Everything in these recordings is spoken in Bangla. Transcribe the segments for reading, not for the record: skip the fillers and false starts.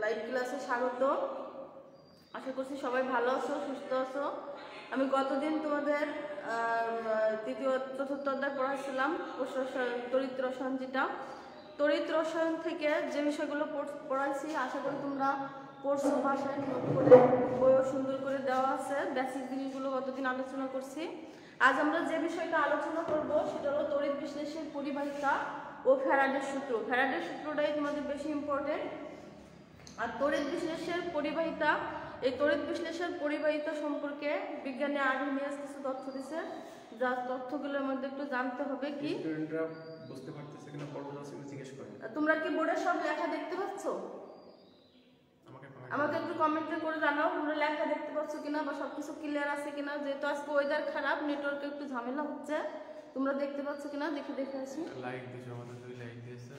লাইভ ক্লাসে স্বাগত। আশা করছি সবাই ভালো আছো, সুস্থ আছো। আমি গতদিন তোমাদের তৃতীয় চতুর্থ অধ্যায় পড়াচ্ছিলাম তড়িৎ রসায়ন, যেটা তড়িৎ রসায়ন থেকে যে বিষয়গুলো পড়াইছি আশা করি তোমরা পড়ছো, ভাষায় নোট করে, বইও সুন্দর করে দেওয়া আছে। বেসিক জিনিসগুলো গতদিন আলোচনা করছি। আজ আমরা যে বিষয়টা আলোচনা করব সেটা হলো তড়িৎ বিশ্লেষণের পরিবাহিতা ও ফ্যারাডের সূত্র। ফ্যারাডের সূত্রটাই তোমাদের বেশি ইম্পর্টেন্ট। আর তড়িৎ বিশ্লেষণের পরিবাহিতা, এই তড়িৎ বিশ্লেষণের পরিবাহিতা সম্পর্কে বিজ্ঞানী আর্হিনিয়াস কিছু তথ্য দিছে, যা তথ্যগুলোর মধ্যে একটু জানতে হবে। কি স্টুডেন্টরা বুঝতে পারতেছে কিনা পড়াশোনা জিজ্ঞেস করে। তোমরা কি বোর্ডে সব লেখা দেখতে পাচ্ছ? আমাকে একটু কমেন্টে করে জানাও তোমরা লেখা দেখতে পাচ্ছ কিনা বা সবকিছু ক্লিয়ার আছে কিনা। যেহেতু আজকে ওয়েদার খারাপ, নেটওয়ার্কে একটু ঝামেলা হচ্ছে, তোমরা দেখতে পাচ্ছ কিনা দেখে আসি। লাইক দিছো, আমাদের দুই লাইক দিয়েছে।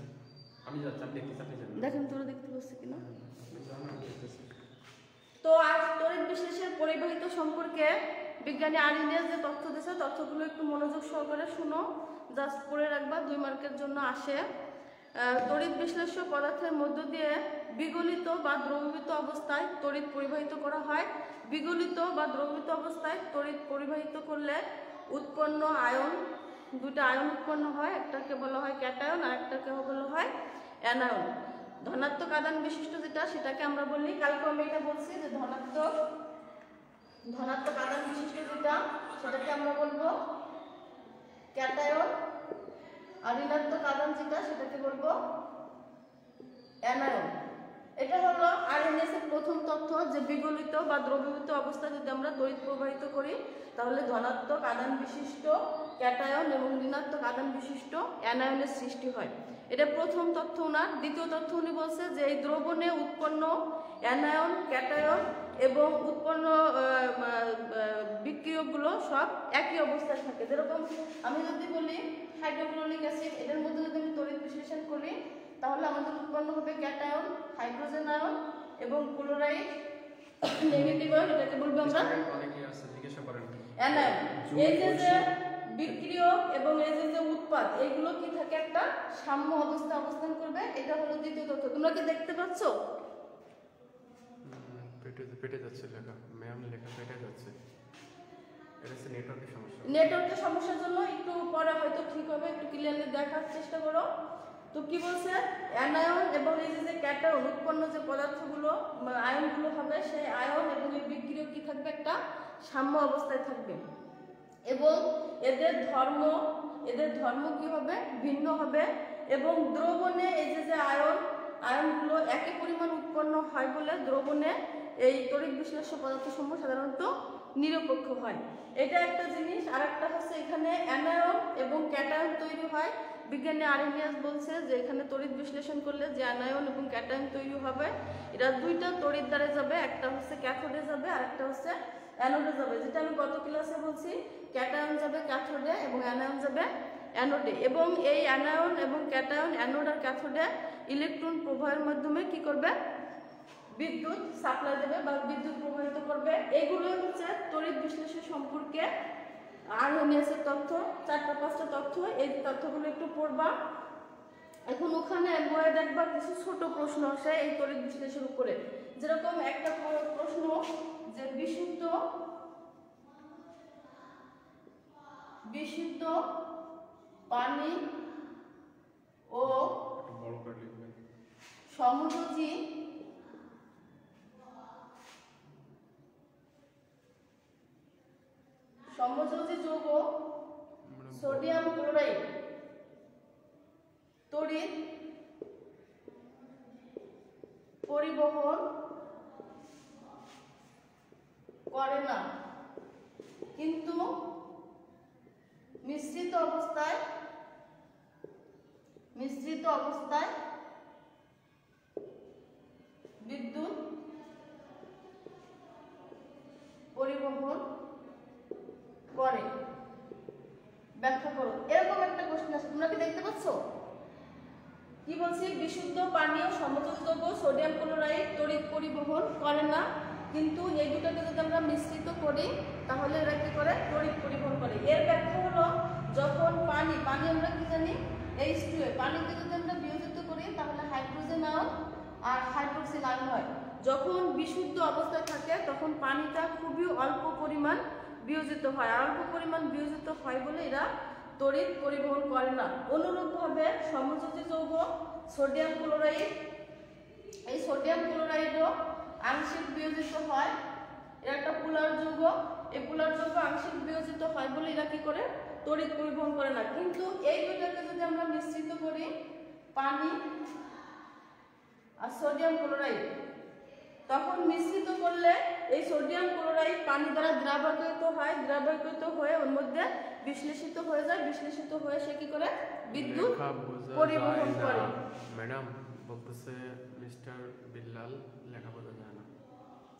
আমি যাচ্ছি, আপনি দেখতে আপনি জানেন, দেখেন তোমরা দেখতে পাচ্ছ কিনা। আপনি জানেন দেখতেছি। তো আজ তড়িৎ বিশ্লেষণের পরিবাহিতা সম্পর্কে বিজ্ঞানী আর্হিনিয়াস যে তথ্য দিয়েছে, তথ্যগুলো একটু মনোযোগ সহকারে শুনো, জাস্ট পড়ে রাখবা, 2 মার্কের জন্য আসে। তড়িৎ বিশ্লেষ্য পদার্থের মধ্য দিয়ে বিগলিত বা দ্রবীভূত অবস্থায় তড়িৎ পরিবাহিত করা হয়। বিগলিত বা দ্রবীভূত অবস্থায় তড়িৎ পরিবাহিত করলে উৎপন্ন আয়ন, 2টা আয়ন উৎপন্ন হয়, একটাকে বলা হয় ক্যাটায়ন আর একটাকে বলা হয় অ্যানায়ন। ধনাত্মক আধান বিশিষ্ট যেটা, সেটাকে আমরা বলি, কালকে আমি এটা বলছি যে ধনাত্মক আধান বিশিষ্ট যেটা, সেটাকে আমরা বলবো ক্যাটায়ন, আর ঋণাত্মক আধান যেটা সেটাকে বলবো অ্যানায়ন। এটা হলো আরএনএস এর প্রথম তথ্য যে বিগলিত বা দ্রবীভূত অবস্থায় যদি আমরা তড়িৎ প্রবাহিত করি তাহলে ধনাত্মক আধান বিশিষ্ট ক্যাটায়ন এবং ঋণাত্মক আধান বিশিষ্ট অ্যানায়নের সৃষ্টি হয়। এটা প্রথম তথ্য ওনার। দ্বিতীয় তথ্য উনি বলছে যে এই দ্রবণে উৎপন্ন অ্যানায়ন, ক্যাটায়ন এবং উৎপন্ন বিক্রিয়কগুলো সব একই অবস্থায় থাকে। যেরকম আমি যদি বলি হাইড্রোক্লোরিক অ্যাসিড, এদের মধ্যে যদি আমি তড়িৎ বিশ্লেষণ করি তাহলে আমাদের উৎপন্ন হবে ক্যাটায়ন, হাইড্রোজেন আয়ন এবং ক্লোরাইড নেগেটিভ আয়ন, এটাকে বলবো আমরা অ্যানায়ন। এই যে বিক্রিয়ক এবং এই যে উৎপাদ, এগুলো কি থাকে, একটা সাম্য অবস্থায় অবস্থান করবে। এটা হলো দ্বিতীয় তথ্য। তোমরা কি দেখতে পাচ্ছ? পেটে যাচ্ছে লেখা, ম্যাম লেখা পেটে যাচ্ছে। এটা হচ্ছে নেটওয়ার্কের সমস্যা। নেটওয়ার্কের সমস্যার জন্য একটু পরে হয়তো ঠিক হবে, একটু ক্লিয়ারলি দেখার চেষ্টা করো। তো কি বলছে, অ্যানায়ন এবং এই যে ক্যাটায়ন উৎপন্ন যে পদার্থগুলো আয়নগুলো হবে, সেই আয়ন এবং এই বিক্রিয়ক কি থাকবে, একটা সাম্য অবস্থায় থাকবে এবং এদের ধর্ম কি হবে, ভিন্ন হবে। এবং দ্রবণে এই যে আয়নগুলো একই পরিমাণ উৎপন্ন হয় বলে দ্রবণে এই তড়িৎ বিশ্লেষ্য পদার্থসমূহ সাধারণত নিরপেক্ষ হয়। এটা একটা জিনিস। আর একটা হচ্ছে এখানে অ্যানায়ন এবং ক্যাটায়ন তৈরি হয়। বিজ্ঞানী আর্হিনিয়াস বলছে যে এখানে তড়িৎ বিশ্লেষণ করলে যে অ্যানায়ন এবং ক্যাটায়ন তৈরি হবে, এরা 2টা তড়িৎ দ্বারে যাবে, একটা হচ্ছে ক্যাথোডে যাবে আর একটা হচ্ছে অ্যানোডে যাবে। যেটা আমি গত ক্লাসে বলছি, ক্যাটায়ন যাবে ক্যাথোডে এবং অ্যানায়ন যাবে অ্যানোডে। এবং এই অ্যানায়ন এবং ক্যাটায়ন, অ্যানোড আর ক্যাথোডে ইলেকট্রন প্রবাহের মাধ্যমে কি করবে, বিদ্যুৎ সাপ্লাই দেবে বা বিদ্যুৎ প্রবাহিত করবে। এগুলো হচ্ছে তড়িৎ বিশ্লেষণ সম্পর্কে আর্হিনিয়াসের তথ্য, 4টা-5টা তথ্য। এই তথ্যগুলো একটু পড়বা। এখন ওখানে বইয়ে দেখবা কিছু ছোট প্রশ্ন আসে এই তড়িৎ বিশ্লেষণ উপরে। যেরকম একটা প্রশ্ন যে বিশুদ্ধ পানি ও সমযোজী যৌগ সোডিয়াম ক্লোরাইড তড়িৎ পরিবহন করে না, কিন্তু মিশ্রিত অবস্থায় বিদ্যুৎ পরিবহন করে, ব্যাখ্যা করো। এরকম একটা প্রশ্ন আছে, তোমরা কি দেখতে পাচ্ছ? কি বলছি, বিশুদ্ধ পানীয় সমযোজী যৌগ সোডিয়াম ক্লোরাইড তড়িৎ পরিবহন করে না, কিন্তু এই দুটোকে যদি আমরা মিশ্রিত করি তাহলে এরা কি করে, তড়িৎ পরিবহন করে। এর ব্যাখ্যা হলো যখন পানি আমরা কি জানি H2A, পানিকে যদি আমরা বিয়োজিত করি তাহলে হাইড্রোজেন আয়ন আর হাইড্রোক্সি হাইড্রক্সিল আয়ন হয়। যখন বিশুদ্ধ অবস্থায় থাকে তখন পানিটা খুবই অল্প পরিমাণ বিয়োজিত হয়, আর অল্প পরিমাণ বিয়োজিত হয় বলে এরা তড়িৎ পরিবহন করে না। অনুরূপভাবে সমযোজী যৌগ সোডিয়াম ক্লোরাইড, এই সোডিয়াম ক্লোরাইডও আংশিক বিয়োজিত হয়, এরা একটা পোলার যৌগ, এই পোলার যৌগ আংশিক বিয়োজিত হয় বলে এরা কি করে তড়িৎ পরিবহন করে না। কিন্তু এই দুইটাকে যদি আমরা মিশ্রিত করি, পানি আর সোডিয়াম ক্লোরাইড, তখন মিশ্রিত করলে এই সোডিয়াম ক্লোরাইড পানি দ্বারা দ্রাবকীয়ত হয়, দ্রাবকীয়ত হয়ে ওর মধ্যে বিশ্লেষিত হয়ে যায়, বিশ্লেষিত হয়ে সে কি করে বিদ্যুৎ পরিবহন করে। ম্যাডাম বলতেছে মিস্টার বিল্লাল লেখা বোঝা যায় না।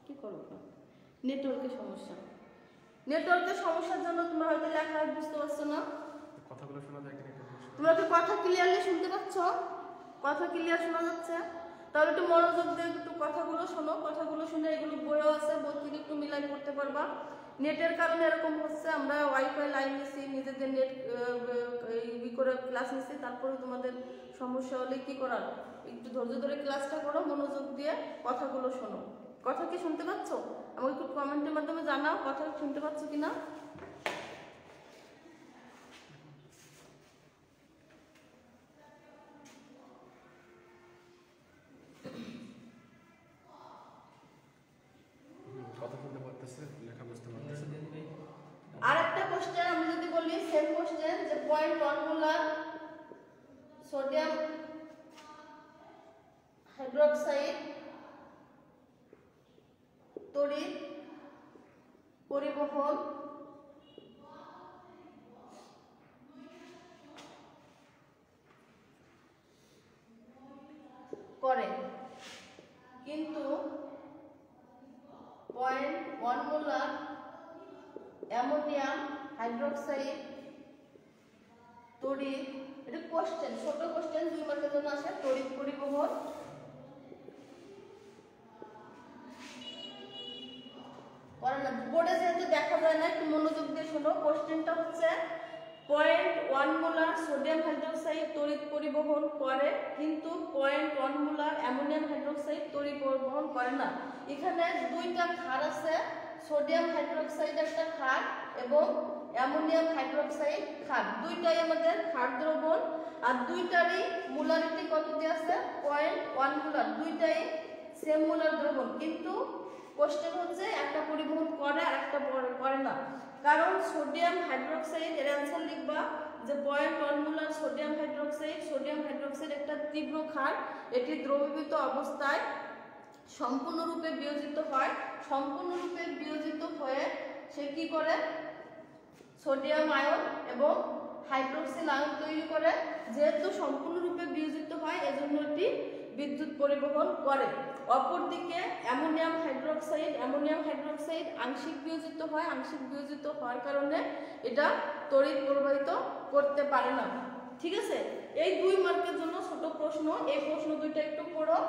কি করব, নেটওয়ার্কের সমস্যা, নেটওয়ার্কের সমস্যার জন্য তোমরা হয়তো লেখা বুঝতে পারছো না। কথাগুলো শোনা যায় কিনা? তোমরা কি কথা ক্লিয়ারলি শুনতে পাচ্ছ? কথা ক্লিয়ার শোনা যাচ্ছে? তাহলে একটু মনোযোগ দিয়ে একটু কথাগুলো শোনো, কথাগুলো শুনে এগুলো বইও আছে, বই থেকে একটু মিলাই পড়তে পারবা। নেটের কারণে এরকম হচ্ছে, আমরা ওয়াইফাই লাইন নিচ্ছি, নিজেদের নেট করে ক্লাস নিচ্ছি, তারপরে তোমাদের সমস্যা হলে কি করার, একটু ধৈর্য ধরে ক্লাসটা করো, মনোযোগ দিয়ে কথাগুলো শোনো। কথা কি শুনতে পাচ্ছ? আমাকে একটু কমেন্টের মাধ্যমে জানাও কথা শুনতে পাচ্ছ কিনা। কথা শুনতে পারতেছে, লেখা বুঝতে পারতেছে। আরেকটা কোশ্চেন আমি যদি বলি, সেম কোশ্চেন, যে 0.1 মোলার সোডিয়াম হাইড্রোক্সাইড তড়িৎ পরিবহন করে, কিন্তু 0.1 মোলার অ্যামোনিয়াম হাইড্রোক্সাইড তড়িৎ, এটা কোশ্চেন, ছোট কোশ্চেন, 2 মার্কের জন্য আসে, তড়িৎ পরিবহন করে না। বোর্ডে যেহেতু দেখা যায় না, একটু মনোযোগ দিয়ে শোনো। কোশ্চেনটা হচ্ছে 0.1 মোলার সোডিয়াম হাইড্রোক্সাইড তড়িৎ পরিবহন করে, কিন্তু 0.1 মোলার অ্যামোনিয়াম হাইড্রোক্সাইড তড়িৎ পরিবহন করে না। এখানে দুইটা ক্ষার আছে, সোডিয়াম হাইড্রোক্সাইড একটা ক্ষার এবং অ্যামোনিয়াম হাইড্রোক্সাইড ক্ষার, দুইটাই আমাদের ক্ষার দ্রবণ, আর দুইটারই মোলারিটি কত দিয়ে আছে 0.1 মোলার, দুইটাই সেম মোলার দ্রবণ। কিন্তু কোশ্চেন হচ্ছে একটা পরিবহন করে আর একটা করে না, কারণ সোডিয়াম হাইড্রোক্সাইড এর অ্যান্সার লিখবা যে 0.1 molar sodium hydroxide, sodium hydroxide একটা তীব্র ক্ষার, এটি দ্রবীভূত অবস্থায় সম্পূর্ণরূপে বিয়োজিত হয়, সম্পূর্ণরূপে বিয়োজিত হয়ে সে কি করে সোডিয়াম আয়ন এবং হাইড্রোক্সিল আয়ন তৈরি করে। যেহেতু সম্পূর্ণরূপে বিয়োজিত হয় এজন্য এটি বিদ্যুৎ পরিবহন করে। অপরদিকে অ্যামোনিয়াম হাইড্রোক্সাইড আংশিক বিয়োজিত হয়, আংশিক বিয়োজিত হওয়ার কারণে এটা তড়িৎ প্রবাহিত করতে পারে না। ঠিক আছে, এই 2 মার্কের জন্য ছোট প্রশ্ন, এই প্রশ্ন দুইটা একটু পড়ো।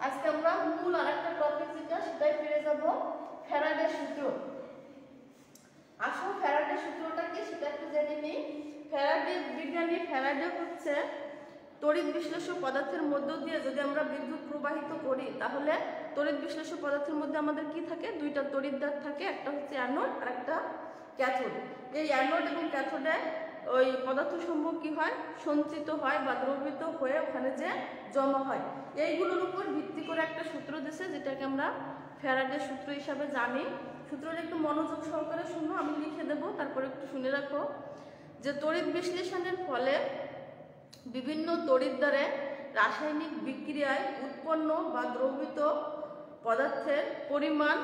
আজকে আমরা মূল আরেকটা টপিক যেটা সেটাই ফিরে যাব, ফ্যারাডের সূত্র। আসল ফ্যারাডের সূত্রটা কি সেটা একটু জেনে নিই। বিজ্ঞানী ফ্যারাডে হচ্ছে তড়িৎ বিশ্লেষ্য পদার্থের মধ্য দিয়ে যদি আমরা বিদ্যুৎ প্রবাহিত করি, তাহলে তড়িৎ বিশ্লেষ্য পদার্থের মধ্যে আমাদের কি থাকে, দুইটা তড়িৎদ্বার থাকে, একটা হচ্ছে অ্যানোড আর একটা ক্যাথোড। এই অ্যানোড এবং ক্যাথোডে ওই পদার্থসমূহ কি হয়, সঞ্চিত হয় বা দ্রবীভূত হয়ে ওখানে যে জমা হয়। এইগুলোর উপর ভিত্তি করে একটা সূত্র দিয়েছে, যেটাকে আমরা ফ্যারাডের সূত্র হিসাবে জানি। সূত্রটা একটু মনোযোগ সহকারে শুনো, আমি লিখে দেবো, তারপরে একটু শুনে রাখো। যে তড়িৎ বিশ্লেষণের ফলে বিভিন্ন তড়িৎদ্বারে রাসায়নিক বিক্রিয়ায় উৎপন্ন বা দ্রবীভূত পদার্থের পরিমাণ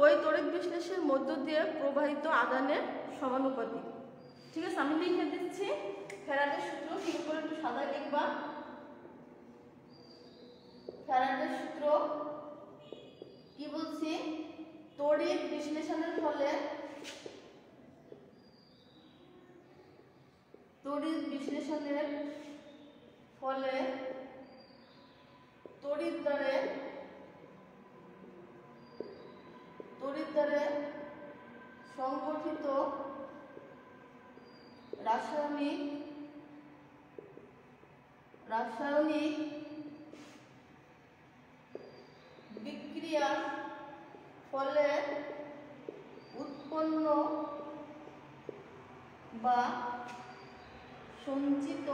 ওই তড়িৎ বিশ্লেষণের মধ্য দিয়ে প্রবাহিত আদানের সমানুপাতিক। ঠিক আছে, আমি লিখে দিচ্ছি ফ্যারাডের সূত্র, ঠিক করে একটু সাদা লিখবা। ফ্যারাডের সূত্র কি বলছি, তড়িৎ বিশ্লেষণের ফলে তড়িৎদ্বারে সংগঠিত রাসায়নিক বিক্রিয়ার ফলে উৎপন্ন বা সঞ্চিত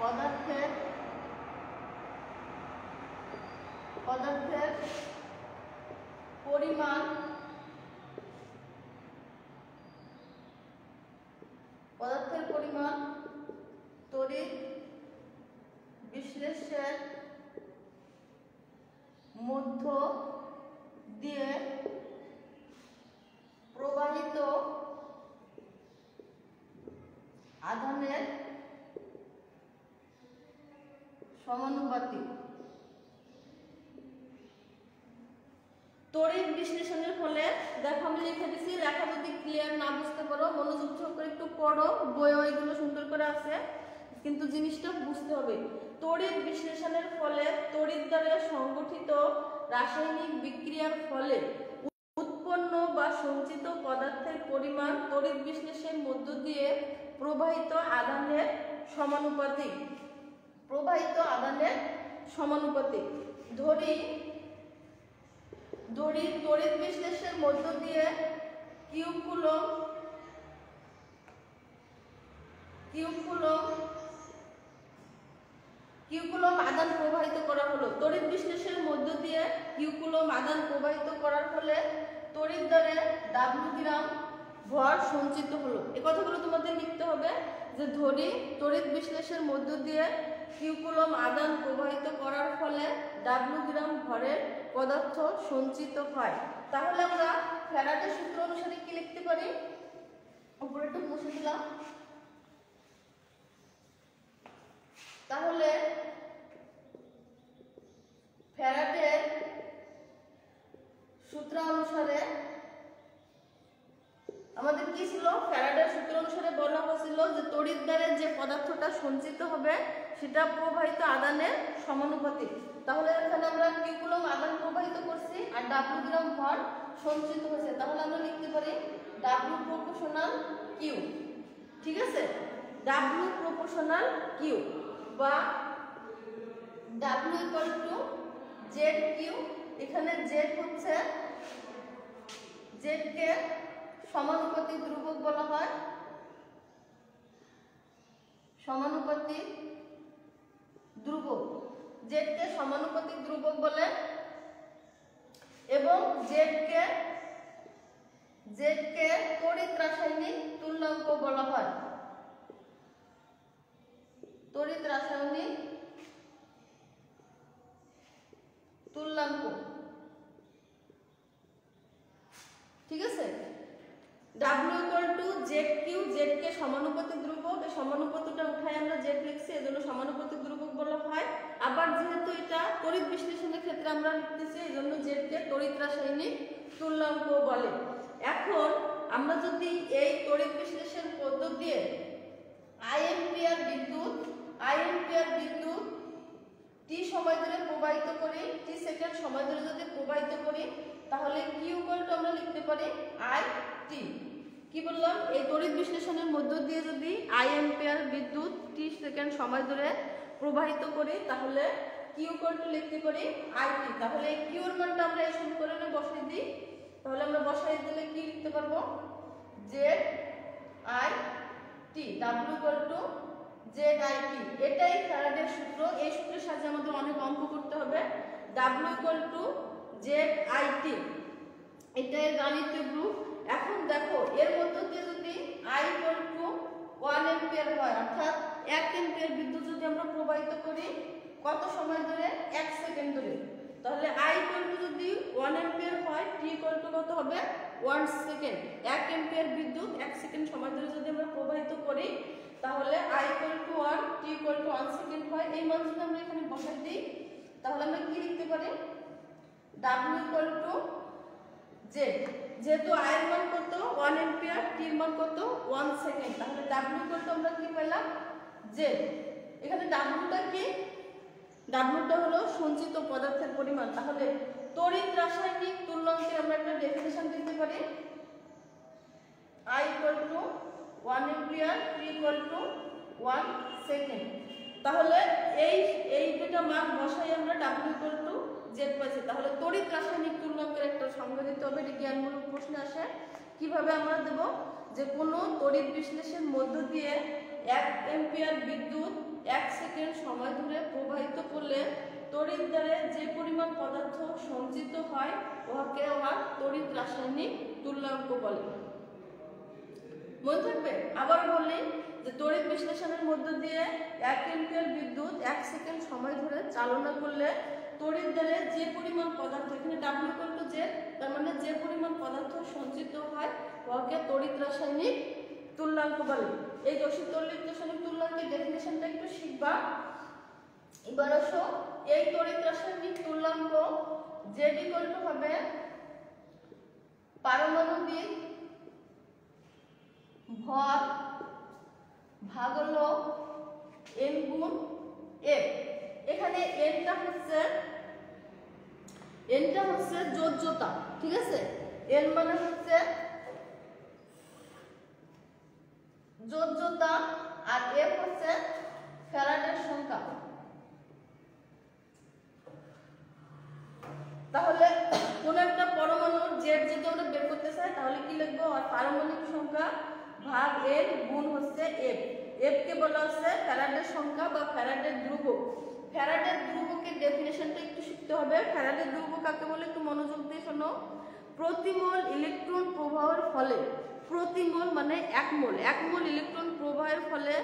পদার্থের পরিমাণ তড়িৎ বিশ্লেষণের মধ্য দিয়ে প্রবাহিত আধানের সমানুপাতিক। তড়িৎ বিশ্লেষণের ফলে দেখো আমি লিখে দিছি, লেখা যদি ক্লিয়ার না বুঝতে পারো মনোযোগ সহকারে একটু পড়ো, বইয়ে ওইগুলো সুন্দর করে আছে, কিন্তু জিনিসটা বুঝতে হবে। তড়িৎ বিশ্লেষণের ফলে তড়িৎ দ্বারা সংগঠিত রাসায়নিক বিক্রিয়ার ফলে উৎপন্ন বা সঞ্চিত পদার্থের পরিমাণ তড়িৎ বিশ্লেষণের মধ্য দিয়ে প্রবাহিত আধানের সমানুপাতিক। ধরি তড়িৎ বিশ্লেষণের মধ্য দিয়ে কিউ কুলম্ব আধান প্রবাহিত করা হলো। তড়িৎ বিশ্লেষণের মধ্য দিয়ে কিউ কুলম্ব আধান প্রবাহিত করার ফলে তড়িৎ দ্বারে W গ্রাম ভর সঞ্চিত হলো। এই কথাগুলো তোমাদের লিখতে হবে যে ধরি তড়িৎ বিশ্লেষণের মধ্য দিয়ে কিউ কুলম্ব আধান প্রবাহিত করার ফলে W গ্রাম ভরের পদার্থ সঞ্চিত হয়। তাহলে আমরা ফ্যারাডের সূত্র অনুসারে কি লিখতে পারি? উপরে একটু মুছে দিলাম। তাহলে ফ্যারাডের সূত্র অনুসারে আমাদের কি ছিল? ফ্যারাডের সূত্র অনুসারে বলা হয়েছিল যে তড়িৎ দ্বারে যে পদার্থটা সঞ্চিত হবে সেটা প্রবাহিত আধানের সমানুপাতিক। তাহলে এখানে আমরা কিউ কুলম্ব আধান প্রবাহিত করছি আর W গ্রাম ভর সঞ্চিত হয়েছে। তাহলে আমরা লিখতে পারি W প্রপোর্শনাল কিউ। ঠিক আছে, W প্রপোর্শনাল কিউ বা W equal to Z Q. এখানে জেড হচ্ছে, জেড কে সমানুপাতিক ধ্রুবক বলা হয়, সমানুপাতিক ধ্রুবক, জেড কে সমানুপাতিক ধ্রুবক বলে, এবং জেড কে তড়িৎ রাসায়নিক তুল্যাঙ্ক বলা হয়। তড়িৎ রাসায়নিক তুল্যাঙ্ক। ঠিক আছে, W equal to Z Q, Z কে সমানুপাতিক ধ্রুবক, এই সমানুপাতিকটা উঠায় আমরা জেড লিখছি, এজন্য সমানুপাতিক ধ্রুবক বলা হয়। আবার যেহেতু এটা তড়িৎ বিশ্লেষণের ক্ষেত্রে আমরা লিখতেছি, এজন্য জেড কে তড়িৎ রাসায়নিক তুল্যাঙ্ক বলে। এখন আমরা যদি এই তড়িৎ বিশ্লেষণ পদ্ধতি দিয়ে আই এম্পিয়ার বিদ্যুৎ টি সময় ধরে প্রবাহিত করি, টি সেকেন্ড সময় ধরে যদি প্রবাহিত করি, তাহলে কিউ ইকুয়াল টু আমরা লিখতে পারি আই টি। কি বললাম? এই তড়িৎ বিশ্লেষণের মধ্য দিয়ে যদি আই এম্পিয়ার বিদ্যুৎ টি সেকেন্ড সময় ধরে প্রবাহিত করি, তাহলে কিউ ইকুয়াল টু লিখতে পারি আই টি। তাহলে এই কিউ এর মানটা আমরা এই সমীকরণে বসাই দিই। তাহলে আমরা বসাই দিলে কি লিখতে পারবো? Z I T, W equal to Z I T. এটাই ফ্যারাডের সূত্র। এই সূত্রের সাহায্যে আমাদের অনেক অঙ্ক করতে হবে। W equal to Z I T, এটাই গাণিতিক রূপ। এখন দেখো এর মধ্য দিয়ে যদি I ইকুয়াল টু 1 এম্পিয়ার হয়, অর্থাৎ 1 এম্পিয়ার বিদ্যুৎ যদি আমরা প্রবাহিত করি কত সময় ধরে? 1 সেকেন্ড ধরে। তাহলে I ইকুয়াল টু যদি 1 এম্পিয়ার হয়, T ইকুয়াল টু কত হবে? 1 সেকেন্ড। 1 এম্পিয়ার বিদ্যুৎ 1 সেকেন্ড সময় ধরে যদি আমরা প্রবাহিত করি, তাহলে I equal to 1, T equal to 1 second হয়। এই মান যদি আমরা এখানে বসাই দিই, তাহলে আমরা কি লিখতে পারি? W ইকুয়াল টু জেড, যেহেতু I এর মান কত? 1 এম্পিয়ার, T এর মান কত? 1 সেকেন্ড। তাহলে W ইকুয়াল টু আমরা কি পেলাম? জেড। এখানে W টা কি? W টা হলো সঞ্চিত পদার্থের পরিমাণ। তাহলে তড়িৎ রাসায়নিক তুল্যাঙ্কের আমরা একটা ডেফিনিশন দিতে পারি, I equal to 1 ampere, T equal to 1 second. তাহলে এই এই দুটো মান বসাই আমরা W/Z পাচ্ছি। তাহলে তড়িৎ রাসায়নিক তুল্যাঙ্কের একটা সংজ্ঞা দিতে হবে, এটা জ্ঞানমূলক প্রশ্ন আসে। কিভাবে আমরা দেব, যে কোনো তড়িৎ বিশ্লেষণের মধ্য দিয়ে 1 অ্যাম্পিয়ার বিদ্যুৎ 1 সেকেন্ড সময় ধরে প্রবাহিত করলে তড়িৎ দ্বারে যে পরিমাণ পদার্থ সঞ্চিত হয় উহাকে আমার তড়িৎ রাসায়নিক তুল্যাঙ্ক বলে। মনে থাকবে? আবার বলি যে তড়িৎ বিশ্লেষণের মধ্য দিয়ে 1 অ্যাম্পিয়ার বিদ্যুৎ 1 সেকেন্ড সময় ধরে চালনা করলে তড়িৎ দ্বারে যে পরিমাণ পদার্থ, এখানে W/Z, তার মানে যে পরিমাণ পদার্থ সঞ্চিত হয় উহাকে তড়িৎ রাসায়নিক তুল্যাঙ্ক বলে। এই তড়িৎ রাসায়নিক তুল্যাঙ্কের ডেফিনিশনটা একটু শিখবা। এবার আসো, এই তড়িৎ রাসায়নিক তুল্যাঙ্ক Z হবে পারমাণবিক ভর ভাগ হলো N গুণ F। এখানে Nটা হচ্ছে যোজ্যতা, ঠিক আছে? N মানে হচ্ছে যোজ্যতা আর F হচ্ছে ফ্যারাডের সংখ্যা। তাহলে কোন একটা পরমাণুর Z যদি আমরা বের করতে চাই তাহলে কি লিখবো? আর পারমাণবিক সংখ্যা ভাগ N গুণ হচ্ছে F। F কে বলা হচ্ছে ফ্যারাডের সংখ্যা বা ফ্যারাডের ধ্রুবক। ফ্যারাডের ধ্রুবকের ডেফিনেশনটা একটু শিখতে হবে। ফ্যারাডের ধ্রুবক কাকে বলে একটু মনোযোগ দিয়ে শোনো। প্রতি মোল ইলেকট্রন প্রবাহের ফলে, প্রতি মোল মানে 1 মোল, 1 মোল ইলেকট্রন প্রবাহের ফলে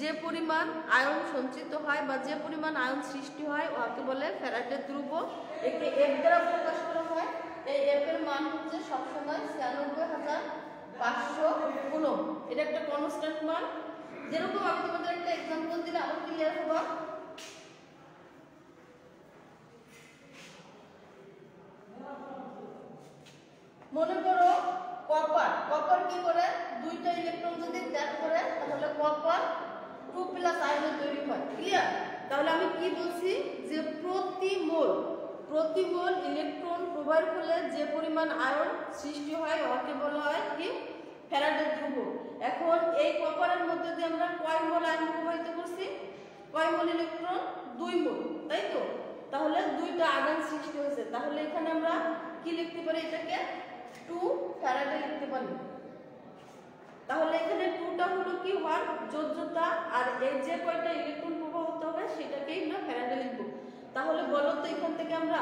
যে পরিমাণ আয়ন সঞ্চিত হয় বা যে পরিমাণ আয়ন সৃষ্টি হয় ওকে বলে ফ্যারাডের ধ্রুবক। একে F দ্বারা প্রকাশ করা হয়। এই F এর মান হচ্ছে সবসময় 96,500 কুলম্ব। এটা একটা কনস্ট্যান্ট মান। যেরকম আমি তোমাদের একটা एग्जांपल দিলে আরো ক্লিয়ার হবে। মনে করো কপার কি করে, দুইটা ইলেকট্রন যদি ত্যাগ করে তাহলে কপার 2+ আয়নে তৈরি হয়। ক্লিয়ার? তাহলে আমি কি বলছি, যে প্রতি মোল ইলেকট্রন প্রবাহের ফলে যে পরিমাণ আয়ন সৃষ্টি হয় ওকে বলা হয় কি? ফ্যারাডের ধ্রুবক। এখন এই কপারের মধ্যে দিয়ে আমরা কয় মোল আয়ন প্রবাহিত করছি? কয় মোল ইলেকট্রন? 2 মোল, তাই তো? তাহলে দুইটা আয়ন সৃষ্টি হয়েছে। তাহলে এখানে আমরা কি লিখতে পারি? এটাকে 2 ফ্যারাডে লিখতে পারি। তাহলে এখানে 2টা হলো কি হয়? যোজ্যতা, আর এই যে কয়টা ইলেকট্রন প্রবাহিত হবে সেটাকেই আমরা ফ্যারাডে লিখব। তাহলে বলো তো এখান থেকে আমরা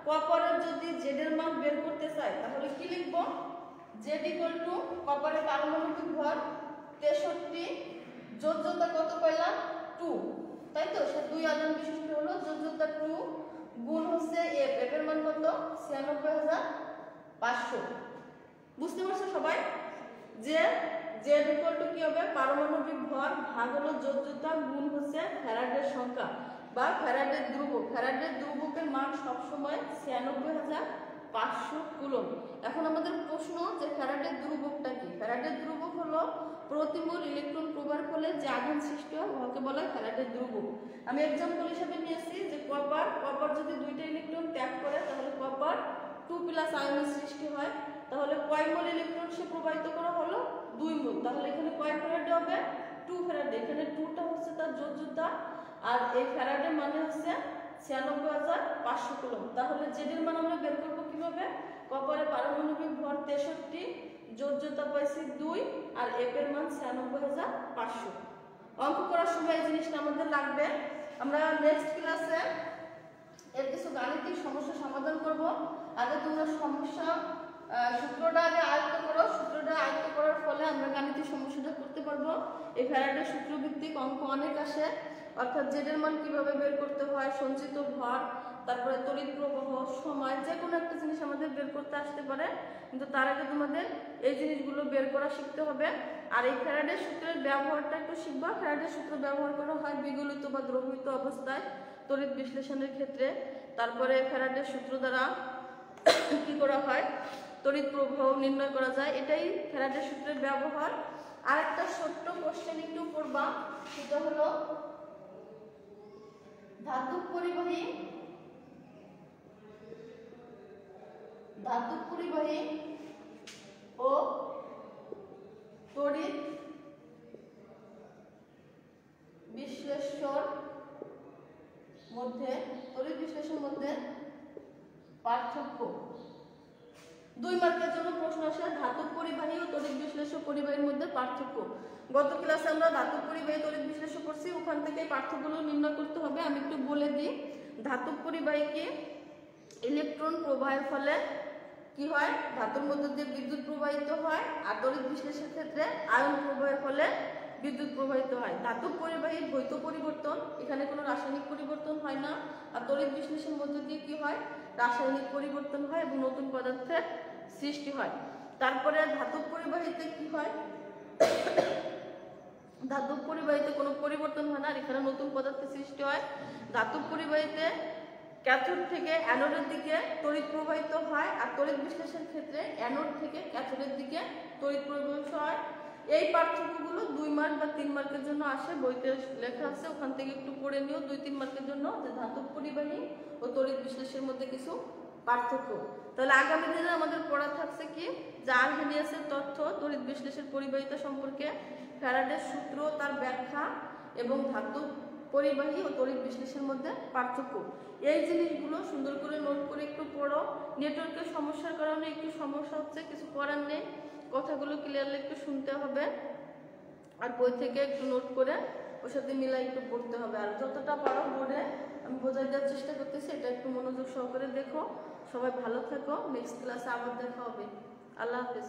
কপারের যদি Z এর মান বের করতে চাই তাহলে কি লিখব? Z কপারের পারমাণবিক ভর 63, যোজ্যতা কত পাইলাম? 2, তাই তো? সে 2 আয়ন বিশিষ্ট হলো, যোজ্যতা 2 গুণ হচ্ছে F। F এর মান কত? 96,500। বুঝতে পারছো সবাই? যে Z কি হবে? পারমাণবিক ভর ভাগ হলো যোজ্যতা গুণ হচ্ছে ফ্যারাডের সংখ্যা বা ফ্যারাডের ধ্রুবক। ফ্যারাডের ধ্রুবকের মান সবসময় 96,500 কুলম্ব। এখন আমাদের প্রশ্ন যে ফ্যারাডের ধ্রুবকটা কি? ফ্যারাডের ধ্রুবক হলো প্রতি মোল ইলেকট্রন প্রবাহের ফলে যে আধান সৃষ্টি হয় ওকে বলা হয় ফ্যারাডের ধ্রুবক। আমি एग्जांपल হিসেবে নিয়েছি যে কপার যদি দুইটা ইলেকট্রন ত্যাগ করে তাহলে কপার 2+ আয়নের সৃষ্টি হয়। তাহলে কয় মোল ইলেকট্রন সে প্রবাহিত করা হলো? 2 মোল। তাহলে এখানে কয় ফ্যারাডে হবে? 2 ফ্যারাডে। এখানে 2টা হচ্ছে তার যোজ্যতা আর এই ফ্যারাডের মানে হচ্ছে 96,500 কুলম্ব। তাহলে Z এর মান আমরা বের করব কিভাবে? কপারের পারমাণবিক ভর 63, যোজ্যতা পাইছি 2 আর F এর মান 96,500। অঙ্ক করার সময় এই জিনিসটা আমাদের লাগবে। আমরা নেক্সট ক্লাসে এর কিছু গাণিতিক সমস্যা সমাধান করব। আগে তোমরা সূত্রটা আগে আয়ত্ত করো। সূত্রটা আয়ত্ত করার ফলে আমরা গাণিতিক সমস্যাটা করতে পারবো। এই ফ্যারাডের সূত্র ভিত্তিক অঙ্ক অনেক আসে, অর্থাৎ Z এর মান কিভাবে বের করতে হয়, সঞ্চিত ভর, তারপরে তড়িৎ প্রবাহ, সময়, যে কোনো একটা জিনিস আমাদের বের করতে আসতে পারে। কিন্তু তার আগে তোমাদের এই জিনিসগুলো বের করা শিখতে হবে। আর এই ফ্যারাডের সূত্রের ব্যবহারটা একটু শিখবা। ফ্যারাডের সূত্র ব্যবহার করা হয় বিগলিত বা দ্রবীভূত অবস্থায় তড়িৎ বিশ্লেষণের ক্ষেত্রে। তারপরে ফ্যারাডের সূত্র দ্বারা কি করা হয়? তড়িৎ প্রবাহ নির্ণয় করা যায়। এটাই ফ্যারাডের সূত্রের ব্যবহার। আরেকটা ছোট্ট কোশ্চেন একটু পড়বা, সেটা হলো ধাতব পরিবাহী ও তড়িৎ বিশ্লেষণ মধ্যে তড়িৎ বিশ্লেষণের মধ্যে পার্থক্য। 2 মার্কের জন্য প্রশ্ন আসে ধাতব পরিবাহী ও তড়িৎ বিশ্লেষক পরিবাহীর মধ্যে পার্থক্য। গত ক্লাসে আমরা ধাতব পরিবাহী তড়িৎ বিশ্লেষক করছি, ওখান থেকে পার্থক্যগুলো নির্ণয় করতে হবে। আমি একটু বলে দিই। ধাতব পরিবাহীকে ইলেকট্রন প্রবাহের ফলে কি হয়, ধাতুর মধ্যে দিয়ে বিদ্যুৎ প্রবাহিত হয়, আর তড়িৎ বিশ্লেষণের ক্ষেত্রে আয়ন প্রবাহের ফলে বিদ্যুৎ প্রবাহিত হয়। ধাতব পরিবাহীর ভৌত পরিবর্তন, এখানে কোনো রাসায়নিক পরিবর্তন হয় না, আর তড়িৎ বিশ্লেষণের মধ্যে দিয়ে কি হয়, রাসায়নিক পরিবর্তন হয় এবং নতুন পদার্থের সৃষ্টি হয়। তারপরে ধাতব পরিবাহীতে কি হয়, ধাতব পরিবাহীতে কোনো পরিবর্তন হয় না, আর এখানে নতুন পদার্থের সৃষ্টি হয়। ধাতব পরিবাহীতে ক্যাথোড থেকে অ্যানোডের দিকে তড়িৎ প্রবাহিত হয়, আর তড়িৎ বিশ্লেষণের ক্ষেত্রে অ্যানোড থেকে ক্যাথোডের দিকে তড়িৎ প্রবাহিত হয়। এই পার্থক্যগুলো 2 মার্ক বা 3 মার্কের জন্য আসে, বইতে লেখা আছে, ওখান থেকে একটু পড়ে নিও 2-3 মার্কের জন্য, যে ধাতব পরিবাহী ও তড়িৎ বিশ্লেষণের মধ্যে কিছু পার্থক্য। তাহলে আগামী দিনে আমাদের পড়া থাকছে কি, যে আর্হেনিয়াসের তথ্য, তড়িৎ বিশ্লেষণ পরিবাহিতা সম্পর্কে, ফ্যারাডের সূত্র, তার ব্যাখ্যা এবং ধাতব পরিবাহী ও তড়িৎ বিশ্লেষণের মধ্যে পার্থক্য। এই জিনিসগুলো সুন্দর করে নোট করে একটু পড়ো। নেটওয়ার্কের সমস্যার কারণে একটু সমস্যা হচ্ছে, কিছু করার নেই, কথাগুলো ক্লিয়ারলি একটু শুনতে হবে, আর বই থেকে একটু নোট করে ওর সাথে মিলাই একটু পড়তে হবে। আর যতটা পারো বোর্ডে আমি বোঝাই দেওয়ার চেষ্টা করতেছি, এটা একটু মনোযোগ সহকারে দেখো। সবাই ভালো থাকো, নেক্সট ক্লাসে আবার দেখা হবে। আল্লাহ হাফেজ।